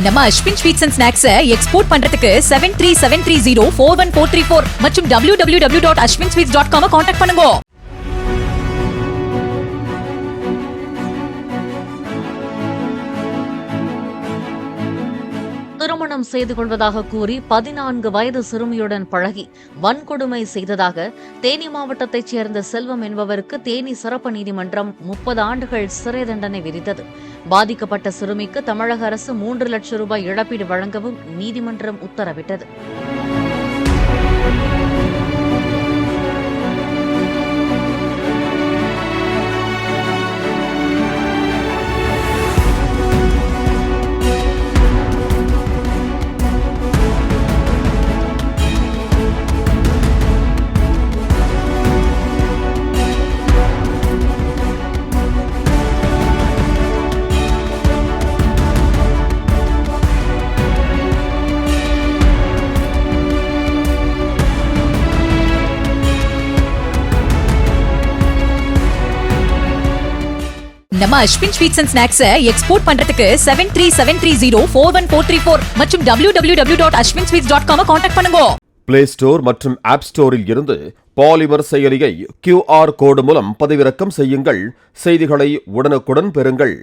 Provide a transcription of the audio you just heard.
நம்ம Ashwin sweets and snacks export பண்றதுக்கு 7373041434 மற்றும் www.ashwinsweets.com கான்டாக்ட் பண்ணுங்க. திருமணம் செய்து கொள்வதாக கூறி 14 வயது சிறுமியுடன் பழகி வன்கொடுமை செய்ததாக தேனி மாவட்டத்தைச் சேர்ந்த செல்வம் என்பவருக்கு தேனி சிறப்பு நீதிமன்றம் 30 ஆண்டுகள் சிறை தண்டனை விதித்தது. பாதிக்கப்பட்ட சிறுமிக்கு தமிழக அரசு 3 லட்சம் ரூபாய் இழப்பீடு வழங்கவும் நீதிமன்றம் உத்தரவிட்டது. நம்ம Ashwin sweets and snacks export பண்றதுக்கு 7373041434 மற்றும் www.ashwinsweets.com கான்டாக்ட் பண்ணுங்க. பிளே ஸ்டோர் மற்றும் ஆப் ஸ்டோரில் இருந்து பாலிமர் செயலியை QR கோடு மூலம் பதிவிறக்கம் செய்யுங்கள். செய்திகளை உடனுக்குடன் பெறுங்கள்.